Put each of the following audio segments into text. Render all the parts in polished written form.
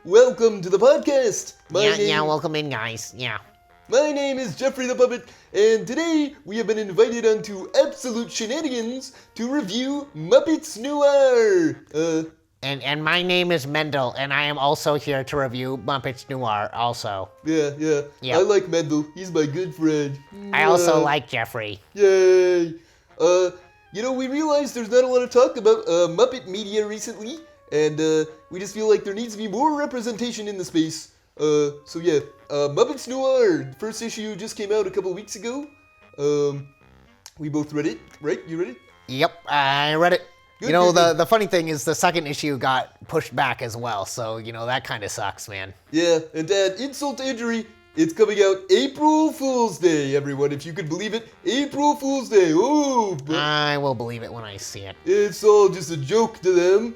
welcome to the podcast. Welcome in, guys. Yeah. My name is Jeffrey the Puppet, and today we have been invited onto Absolute Shenanigans to review Muppets Noir. And my name is Mendel, and I am also here to review Muppets Noir also. Yeah. Yep. I like Mendel. He's my good friend. I also like Jeffrey. Yay. We realized there's not a lot of talk about Muppet media recently, and we just feel like there needs to be more representation in the space. Muppets Noir, first issue just came out a couple weeks ago. We both read it, right? You read it? Yep, I read it. Good. The funny thing is the second issue got pushed back as well, so, that kind of sucks, man. Yeah, and to add insult to injury, it's coming out April Fool's Day, everyone. If you could believe it, April Fool's Day. Oh, but I will believe it when I see it. it's all just a joke to them.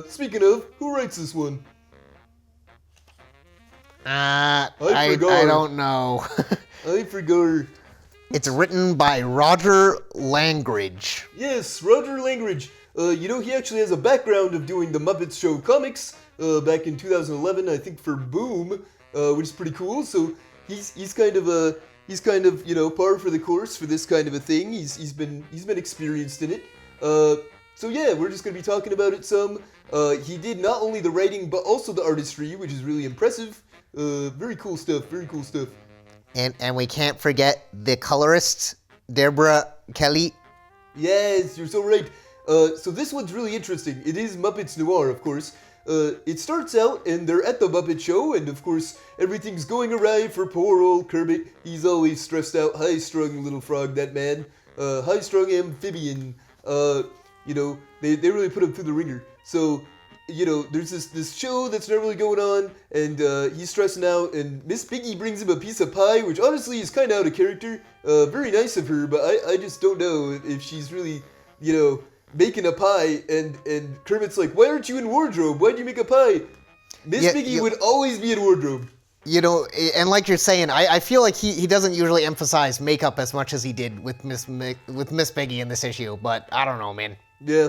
Speaking of, who writes this one? I forgot. I don't know. I forgot. It's written by Roger Langridge. Yes, Roger Langridge. He actually has a background of doing the Muppets Show comics back in 2011, I think, for Boom, which is pretty cool. So he's kind of par for the course for this kind of a thing. He's been experienced in it. We're just gonna be talking about it some. He did not only the writing but also the artistry, which is really impressive. Very cool stuff. And we can't forget the colorist, Deborah Kelly. Yes, you're so right. So this one's really interesting. It is Muppets Noir, of course. It starts out, and they're at the Muppet Show, and of course, everything's going awry for poor old Kermit. He's always stressed out, high-strung little frog, that man. High-strung amphibian. They really put him through the ringer. So, there's this show that's not really going on, and he's stressing out, and Miss Piggy brings him a piece of pie, which honestly is kind of out of character. Very nice of her, but I just don't know if she's really, making a pie, and Kermit's like, why aren't you in wardrobe? Why'd you make a pie? Miss Piggy would always be in wardrobe. And like you're saying, I feel like he doesn't usually emphasize makeup as much as he did with Miss Piggy in this issue, but I don't know, man. Yeah,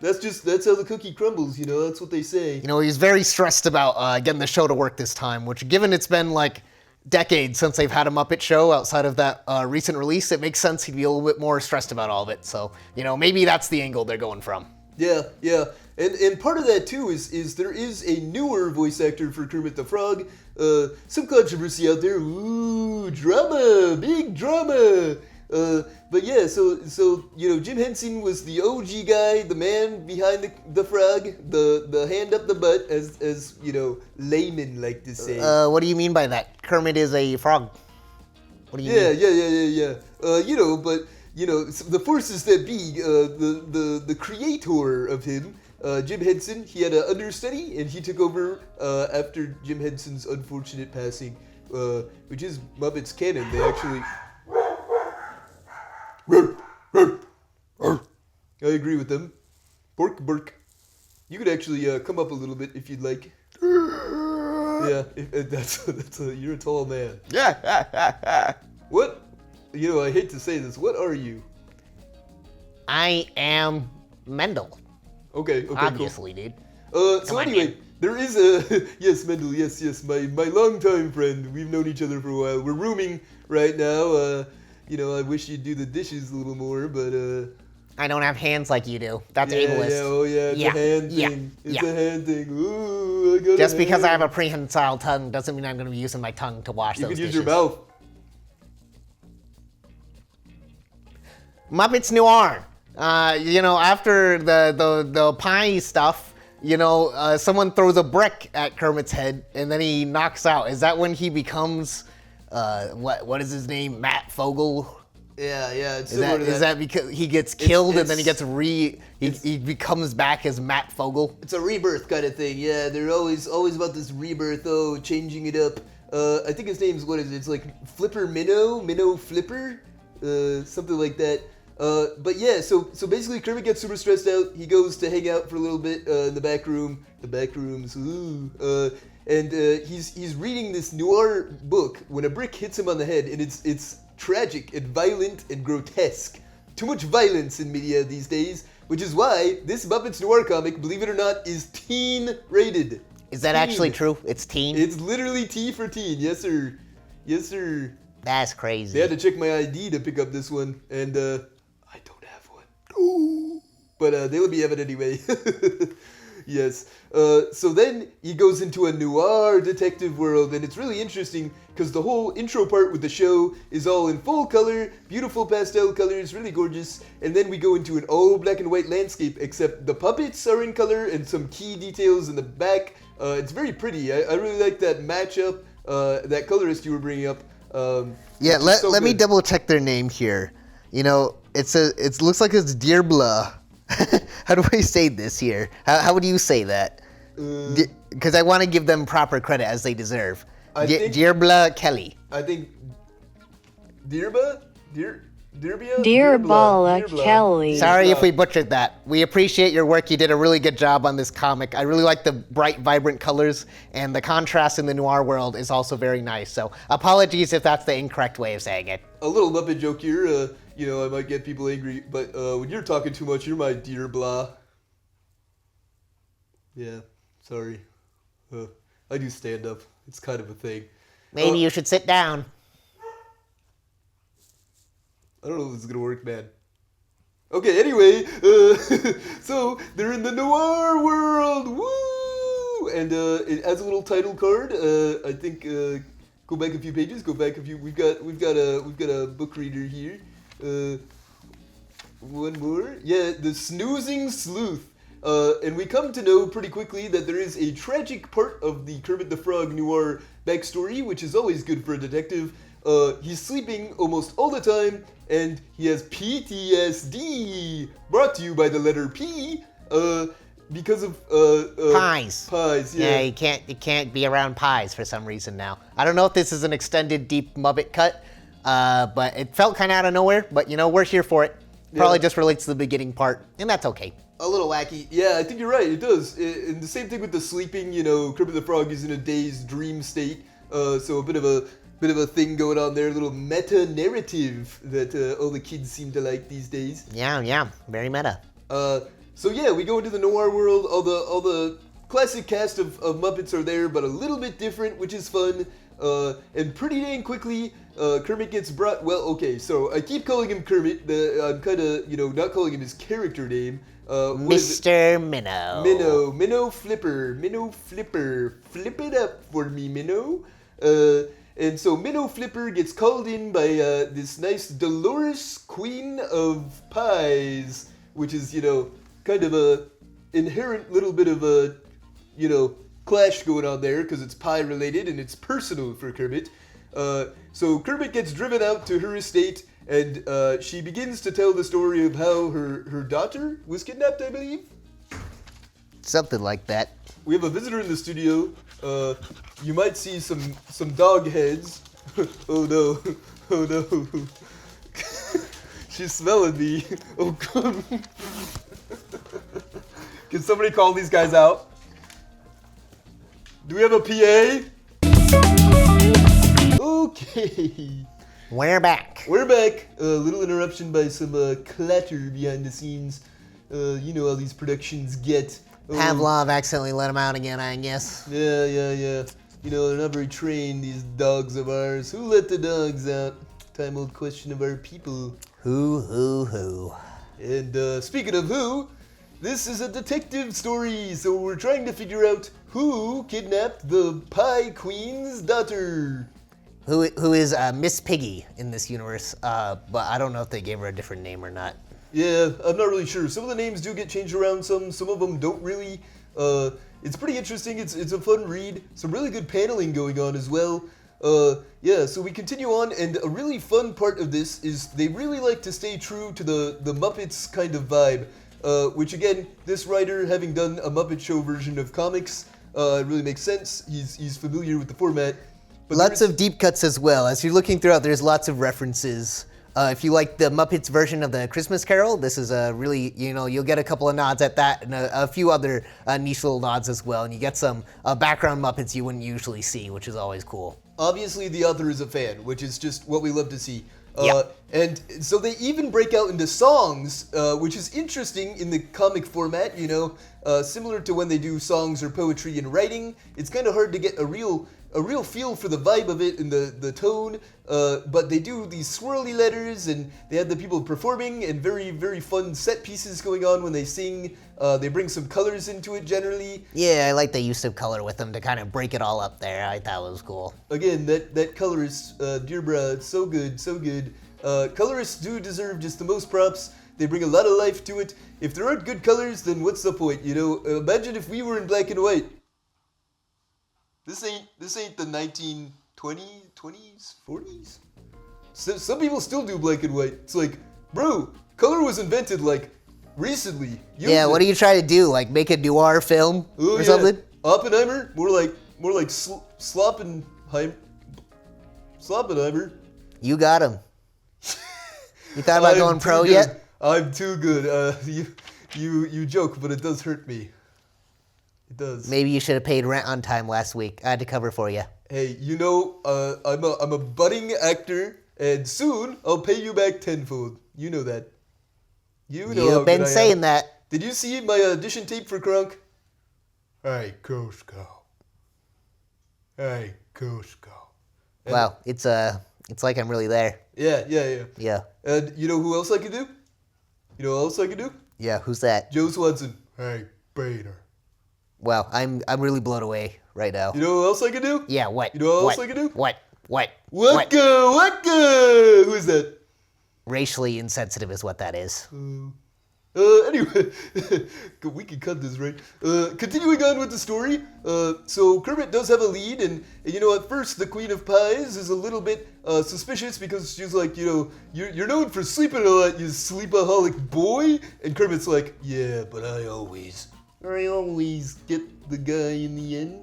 that's how the cookie crumbles, that's what they say. He's very stressed about getting the show to work this time, which given it's been like decades since they've had a Muppet Show outside of that recent release, it makes sense he'd be a little bit more stressed about all of it. So, maybe that's the angle they're going from. Yeah. And part of that, too, is there is a newer voice actor for Kermit the Frog. Some controversy out there. Ooh, drama, big drama. So Jim Henson was the OG guy, the man behind the frog, the hand up the butt, as laymen like to say. What do you mean by that? Kermit is a frog. What do you mean? Yeah. The forces that be, the creator of him, Jim Henson, he had an understudy, and he took over after Jim Henson's unfortunate passing, which is Muppets canon. They actually... I agree with them. Bork. You could actually come up a little bit if you'd like. Yeah, you're a tall man. Yeah. What? I hate to say this. What are you? I am Mendel. Okay. Obviously, cool. dude. So anyway, there is a... Yes, Mendel, yes, my longtime friend. We've known each other for a while. We're rooming right now. I wish you'd do the dishes a little more, but... I don't have hands like you do. That's ableist. It's a hand thing. It's a hand thing. Ooh, I got Just because I have a prehensile tongue doesn't mean I'm going to be using my tongue to wash those dishes. You could use your mouth. Muppets Noir. After the pie stuff, someone throws a brick at Kermit's head and then he knocks out. Is that when he becomes, what is his name? Matt Fogel? Yeah. Is that because he gets killed and then he becomes back as Matt Fogel? It's a rebirth kind of thing. Yeah, they're always about this rebirth. Oh, changing it up. I think his name's It's like Flipper Minnow Flipper, something like that. So basically Kermit gets super stressed out. He goes to hang out for a little bit in the back room. The back rooms. And he's reading this noir book when a brick hits him on the head, and it's tragic and violent and grotesque. Too much violence in media these days, which is why this Muppets Noir comic, believe it or not, is teen rated. Is that actually true? It's teen? It's literally T for teen. Yes, sir. Yes, sir. That's crazy. They had to check my ID to pick up this one, and I don't have one. Ooh. But they let me have it anyway. Yes. So then he goes into a noir detective world, and it's really interesting because the whole intro part with the show is all in full color, beautiful pastel colors, really gorgeous. And then we go into an all black and white landscape, except the puppets are in color and some key details in the back. It's very pretty. I really like that matchup, that colorist you were bringing up. Yeah, let me double check their name here. You know, it looks like it's Dierbla. How do I say this here? How would you say that? Because I want to give them proper credit as they deserve. Dierbla Kelly. I think Dierbla Kelly. Sorry if we butchered that. We appreciate your work. You did a really good job on this comic. I really like the bright, vibrant colors, and the contrast in the noir world is also very nice. So apologies if that's the incorrect way of saying it. A little Muppet joke here. You know, I might get people angry, but when you're talking too much, you're my dear blah. Yeah, sorry. I do stand up. It's kind of a thing. Maybe you should sit down. I don't know if this is gonna work, man. Okay, anyway, so they're in the noir world, woo! And it has a little title card. I think go back a few pages. Go back a few. We've got a book reader here. One more. Yeah, the Snoozing Sleuth. And we come to know pretty quickly that there is a tragic part of the Kermit the Frog noir backstory, which is always good for a detective. He's sleeping almost all the time, and he has PTSD, brought to you by the letter P, because of pies. Pies, yeah. Yeah, you can't be around pies for some reason now. I don't know if this is an extended deep Muppet cut, but it felt kind of out of nowhere. But you know, we're here for it. Probably just relates to the beginning part, and that's okay. A little wacky. Yeah, I think you're right. It does. And the same thing with the sleeping. You know, Kermit the Frog is in a dazed dream state. So a bit of a thing going on there, a little meta narrative that all the kids seem to like these days. Yeah, very meta. So yeah, we go into the noir world. All the classic cast of Muppets are there, but a little bit different, which is fun. And pretty dang quickly, Kermit gets brought. Well, okay, so I keep calling him Kermit. I'm kind of not calling him his character name. Mr. Minnow. Minnow Flipper, flip it up for me, Minnow. And so Minnow Flipper gets called in by this nice Dolores Queen of Pies, which is, kind of a inherent little bit of a, clash going on there because it's pie related and it's personal for Kermit. So Kermit gets driven out to her estate, and she begins to tell the story of how her daughter was kidnapped, I believe. Something like that. We have a visitor in the studio. You might see some dog heads. Oh no. She's smelling me. Oh God. Can somebody call these guys out? Do we have a PA? Okay. We're back. We're back. A little interruption by some clatter behind the scenes. You know how these productions get. Pavlov accidentally let him out again, I guess. Yeah. They're not very trained, these dogs of ours. Who let the dogs out? Time-old question of our people. Who? And speaking of who, this is a detective story, so we're trying to figure out who kidnapped the Pie Queen's daughter. Who is Miss Piggy in this universe, but I don't know if they gave her a different name or not. Yeah, I'm not really sure. Some of the names do get changed around, some of them don't really. It's pretty interesting, it's a fun read, some really good paneling going on as well. So we continue on, and a really fun part of this is they really like to stay true to the Muppets kind of vibe, which again, this writer, having done a Muppet Show version of comics, it really makes sense. He's familiar with the format. But lots of deep cuts as well. As you're looking throughout, there's lots of references. If you like the Muppets version of the Christmas Carol, this is a really, you'll get a couple of nods at that and a few other niche little nods as well. And you get some background Muppets you wouldn't usually see, which is always cool. obviously the author is a fan, which is just what we love to see. Yep. And so they even break out into songs, which is interesting in the comic format, similar to when they do songs or poetry in writing. It's kind of hard to get a real feel for the vibe of it and the tone, but they do these swirly letters, and they have the people performing, and very, very fun set pieces going on when they sing. They bring some colors into it generally. Yeah, I like the use of color with them to kind of break it all up there. I thought it was cool. Again, that colorist, dear bruh, it's so good, so good. Colorists do deserve just the most props. They bring a lot of life to it. If there aren't good colors, then what's the point? Imagine if we were in black and white. This ain't the 1920s, 40s. So, some people still do black and white. It's like, bro, color was invented like recently. Yeah, what do you try to do? Like make a noir film or something? Oppenheimer, more like Sloppenheimer. You got him. You thought about going pro yet? I'm too good. You joke, but it does hurt me. It does. Maybe you should have paid rent on time last week. I had to cover for you. Hey, I'm a budding actor, and soon I'll pay you back tenfold. You know that. You've been saying that. Did you see my audition tape for Kronk? Hey, Cusco. Hey, Cusco. Wow, it's like I'm really there. Yeah. And you know who else I could do? Yeah, who's that? Joe Swanson. Hey, Bader. Wow, I'm really blown away right now. You know who else I could do? Yeah, what? You know what else I could do? What? Whatka? Who is that? Racially insensitive is what that is. Anyway, we can cut this, right? Continuing on with the story, so Kermit does have a lead, and at first the Queen of Pies is a little bit suspicious because she's like, you're known for sleeping a lot, you sleepaholic boy, and Kermit's like, yeah, but I always get the guy in the end.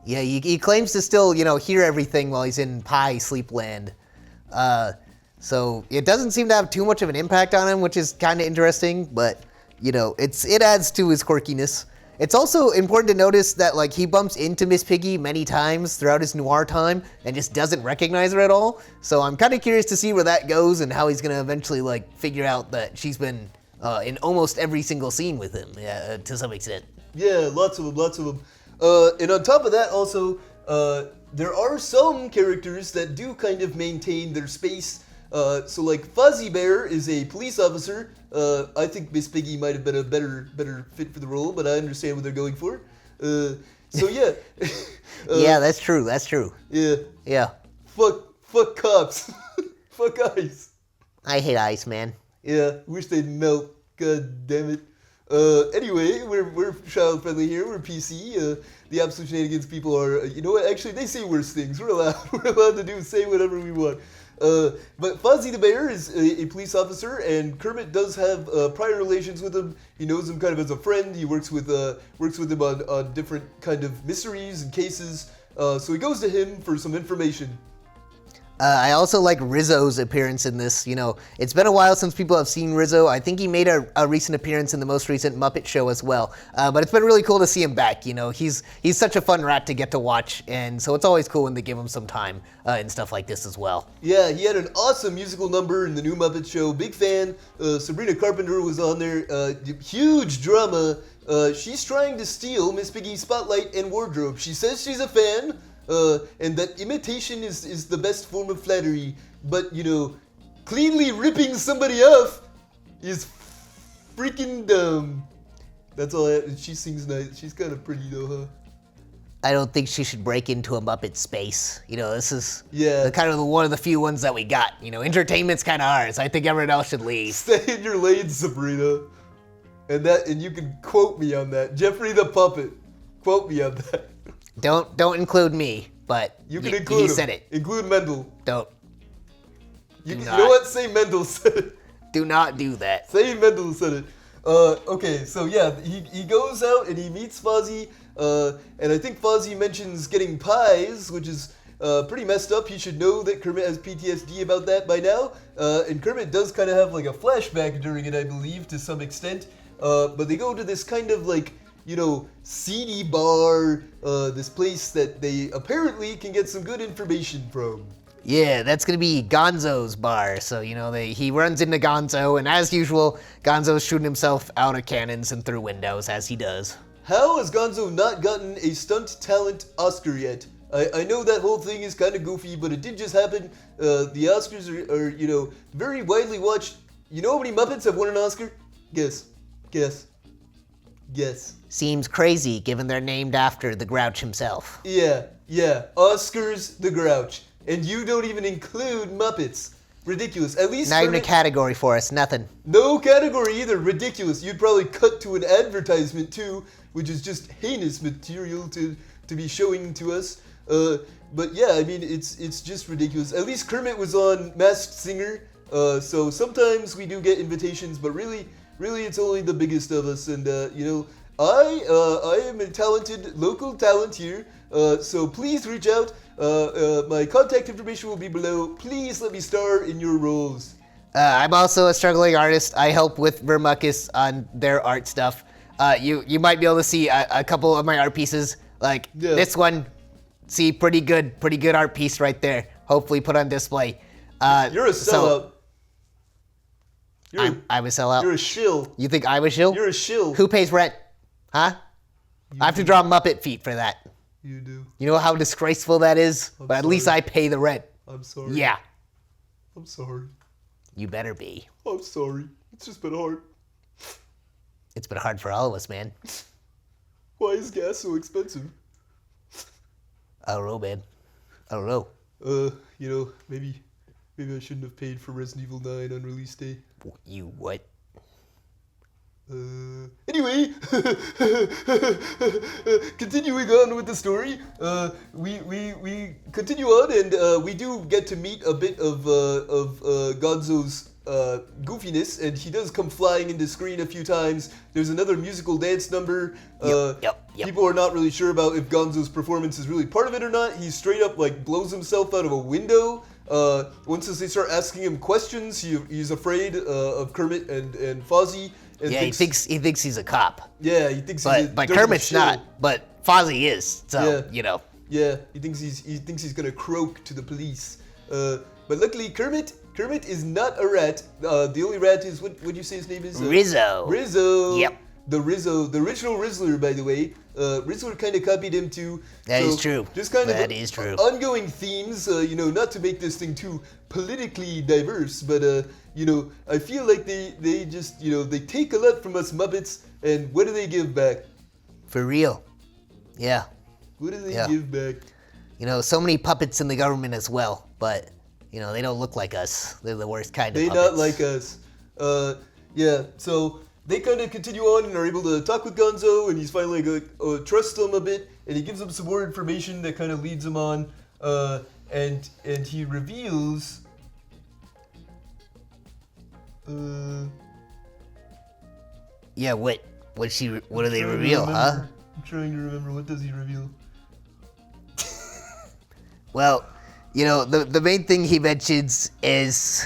Yeah, he claims to still, hear everything while he's in Pie Sleepland. So it doesn't seem to have too much of an impact on him, which is kind of interesting, but it adds to his quirkiness. It's also important to notice that he bumps into Miss Piggy many times throughout his noir time and just doesn't recognize her at all. So I'm kind of curious to see where that goes and how he's gonna eventually figure out that she's been in almost every single scene with him, to some extent. Yeah, lots of them. And on top of that, also there are some characters that do kind of maintain their space. So Fuzzy Bear is a police officer. I think Miss Piggy might have been a better fit for the role, but I understand what they're going for. So yeah. Yeah, that's true. Yeah. Yeah. Fuck cops. Fuck ICE. I hate ICE, man. Yeah, wish they'd melt. God damn it. Anyway, we're child friendly here. We're PC. The Absolute Shenanigans people are. You know what? Actually, they say worse things. We're allowed to say whatever we want. But Fozzie the Bear is a police officer, and Kermit does have prior relations with him. He knows him kind of as a friend. He works with him on different kind of mysteries and cases. So he goes to him for some information. I also like Rizzo's appearance in this. It's been a while since people have seen Rizzo. I think he made a recent appearance in the most recent Muppet Show as well. But it's been really cool to see him back. He's such a fun rat to get to watch, and so it's always cool when they give him some time and stuff like this as well. Yeah, he had an awesome musical number in the new Muppet Show. Big fan. Sabrina Carpenter was on there. Huge drama. She's trying to steal Miss Piggy's spotlight and wardrobe. She says she's a fan. And that imitation is the best form of flattery, but cleanly ripping somebody off is freaking dumb. That's all. She sings nice. She's kind of pretty though, huh? I don't think she should break into a Muppet space. This is kind of one of the few ones that we got. Entertainment's kind of ours. I think everyone else should leave. Stay in your lane, Sabrina. And you can quote me on that. Jeffrey the Puppet. Quote me on that. Don't include me, but you can include he him. said it. Include Mendel. Don't. You know what? Say Mendel said it. Do not do that. Say Mendel said it. Okay, so yeah, he goes out and he meets Fozzie, and I think Fozzie mentions getting pies, which is pretty messed up. He should know that Kermit has PTSD about that by now, and Kermit does kind of have a flashback during it, I believe, to some extent. But they go to this kind of seedy bar, this place that they apparently can get some good information from. Yeah, that's gonna be Gonzo's bar. So, he runs into Gonzo, and as usual, Gonzo's shooting himself out of cannons and through windows, as he does. How has Gonzo not gotten a stunt talent Oscar yet? I know that whole thing is kind of goofy, but it did just happen. The Oscars are very widely watched. You know how many Muppets have won an Oscar? Guess. Seems crazy, given they're named after the Grouch himself. Yeah. Oscars the Grouch. And you don't even include Muppets. Ridiculous. At least Not even a category for us, nothing. No category either. Ridiculous. You'd probably cut to an advertisement too, which is just heinous material to be showing to us. But yeah, I mean, it's just ridiculous. At least Kermit was on Masked Singer, so sometimes we do get invitations, but really it's only the biggest of us. And I am a talented local talent here, so please reach out. My contact information will be below. Please let me star in your roles. I'm also a struggling artist. I help with Vermuckus on their art stuff. You might be able to see a couple of my art pieces, like this one. See, pretty good art piece right there. Hopefully put on display. You're a sellout. I'm a sellout. You're a shill. You think I'm a shill? You're a shill. Who pays rent? Huh? I have to draw Muppet feet for that. You do. You know how disgraceful that is? But at least I pay the rent. I'm sorry. Yeah. I'm sorry. You better be. I'm sorry. It's just been hard. It's been hard for all of us, man. Why is gas so expensive? I don't know, man. I don't know. Maybe I shouldn't have paid for Resident Evil 9 on release day. You what? Anyway, continuing on with the story, we continue on, and we do get to meet a bit of Gonzo's goofiness, and he does come flying into screen a few times. There's another musical dance number. Yep. People are not really sure about if Gonzo's performance is really part of it or not. He straight up blows himself out of a window. Once they start asking him questions, he's afraid of Kermit and Fozzie. And he thinks he's a cop. Yeah, he thinks but Kermit's not. But Fozzie is. So Yeah, he thinks he's gonna croak to the police. But luckily, Kermit is not a rat. The only rat is what you say his name is? Rizzo. Rizzo. Yep. The original Rizzler, by the way. Rizzler kind of copied him too. That is true. Just kind of is true. Ongoing themes. Not to make this thing too politically diverse, but I feel like they just they take a lot from us Muppets, and what do they give back? For real. Yeah. What do they give back? So many puppets in the government as well, but they don't look like us. They're the worst kind of They puppets. not like us. Yeah. So they kind of continue on and are able to talk with Gonzo, and he's finally trusts him a bit, and he gives him some more information that kind of leads him on, and he reveals. Yeah, what do they reveal, huh? I'm trying to remember. What does he reveal? Well, the main thing he mentions is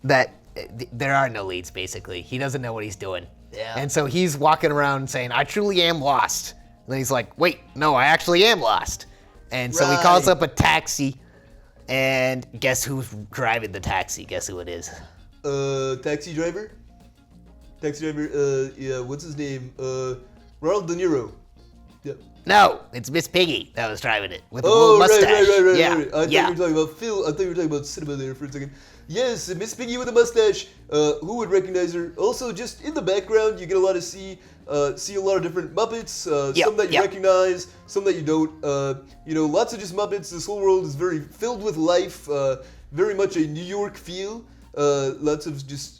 that there are no leads, basically. He doesn't know what he's doing. Yeah. And so he's walking around saying, I truly am lost. And then he's like, wait, no, I actually am lost. And so he calls up a taxi, and guess who's driving the taxi? Guess who it is? Taxi driver? What's his name? Ronald De Niro. Yep. No, it's Miss Piggy that was driving it with the little mustache. Right. Yeah. I thought you were talking about Phil. I thought you were talking about cinema there for a second. Yes, Miss Piggy with a mustache. Who would recognize her? Also, just in the background, you get a lot of see a lot of different Muppets. Some that you recognize, some that you don't. Lots of just Muppets. This whole world is very filled with life. Very much a New York feel. Lots of just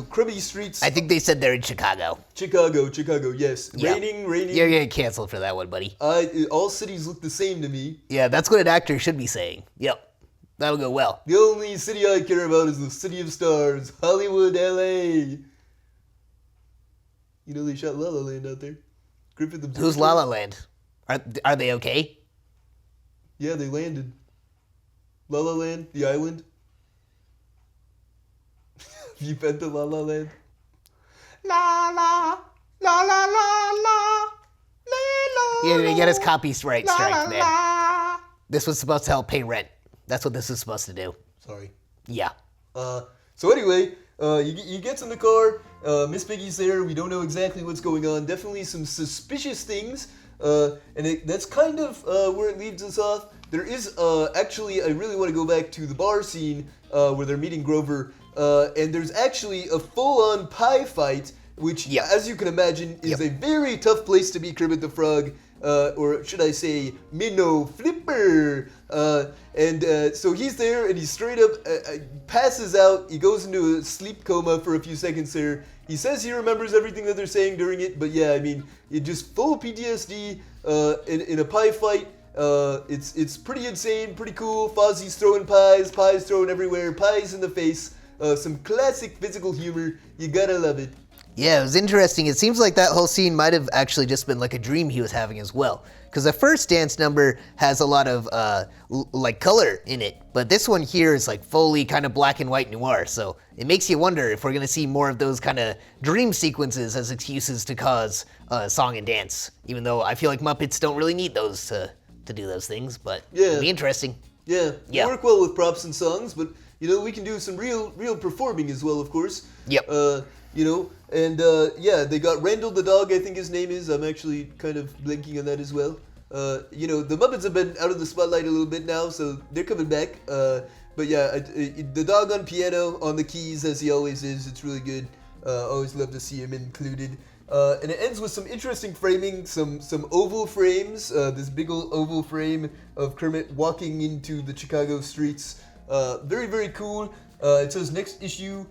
crummy streets. I think they said they're in Chicago. Chicago, yes. Yep. Raining. You're getting canceled for that one, buddy. All cities look the same to me. Yeah, that's what an actor should be saying. Yep. That'll go well. The only city I care about is the city of stars, Hollywood, LA. They shot La La Land out there. Griffith Observatory. Who's La La Land? Are they okay? Yeah, they landed. La La Land, the island. Have you been to La La Land? La La La la la la. You're gonna get his copyright strike, man. This was supposed to help pay rent. That's what this is supposed to do. Sorry. Yeah. So anyway, he gets in the car. Miss Piggy's there. We don't know exactly what's going on. Definitely some suspicious things. That's kind of where it leads us off. There is actually, I really want to go back to the bar scene where they're meeting Grover. And there's actually a full-on pie fight, which, as you can imagine, is a very tough place to be Kermit the Frog. Or should I say, Minnow Flipper. So he's there and he straight up passes out. He goes into a sleep coma for a few seconds there. He says he remembers everything that they're saying during it, but yeah, I mean, it just full PTSD in a pie fight. It's pretty insane, pretty cool. Fozzie's throwing pies thrown everywhere, pies in the face. Some classic physical humor. You gotta love it. Yeah, it was interesting. It seems like that whole scene might have actually just been like a dream he was having as well. Because the first dance number has a lot of like color in it, but this one here is like fully kind of black and white noir. So it makes you wonder if we're gonna see more of those kind of dream sequences as excuses to cause song and dance. Even though I feel like Muppets don't really need those to do those things, but it'll be interesting. Yeah, they work well with props and songs, but you know we can do some real performing as well, of course. Yep. They got Randall the dog, I think his name is. I'm actually kind of blanking on that as well. The Muppets have been out of the spotlight a little bit now, so they're coming back. The dog on piano, on the keys, as he always is. It's really good. Always love to see him included. And it ends with some interesting framing, some oval frames. This big old oval frame of Kermit walking into the Chicago streets. Very, very cool. It says next issue,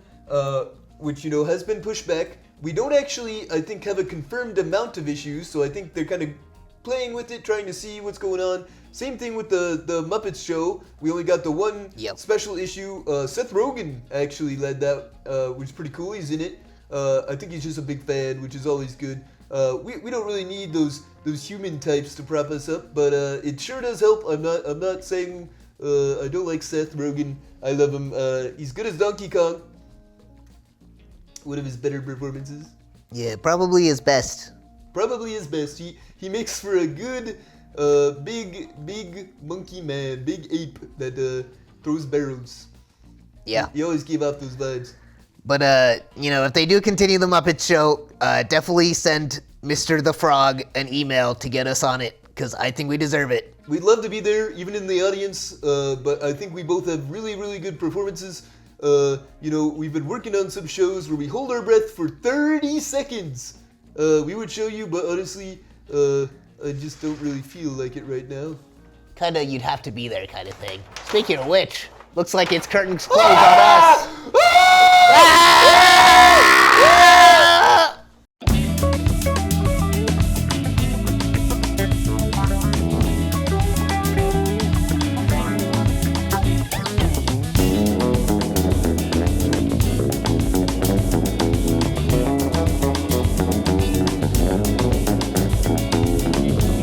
which, has been pushed back. We don't actually, I think, have a confirmed amount of issues, so I think they're kind of playing with it, trying to see what's going on. Same thing with the Muppets show. We only got the one special issue. Seth Rogen actually led that, which is pretty cool. He's in it. I think he's just a big fan, which is always good. We don't really need those human types to prop us up, but it sure does help. I'm not saying I don't like Seth Rogen. I love him. He's good as Donkey Kong. One of his better performances. Yeah, probably his best. Probably his best. He makes for a good big monkey man, big ape that throws barrels. Yeah. He always gave off those vibes. But, if they do continue the Muppet Show, definitely send Mr. the Frog an email to get us on it, because I think we deserve it. We'd love to be there, even in the audience, but I think we both have really, really good performances. We've been working on some shows where we hold our breath for 30 seconds. We would show you, but honestly, I just don't really feel like it right now. Kinda, you'd have to be there kind of thing. Speaking of which, looks like it's curtains closed on us.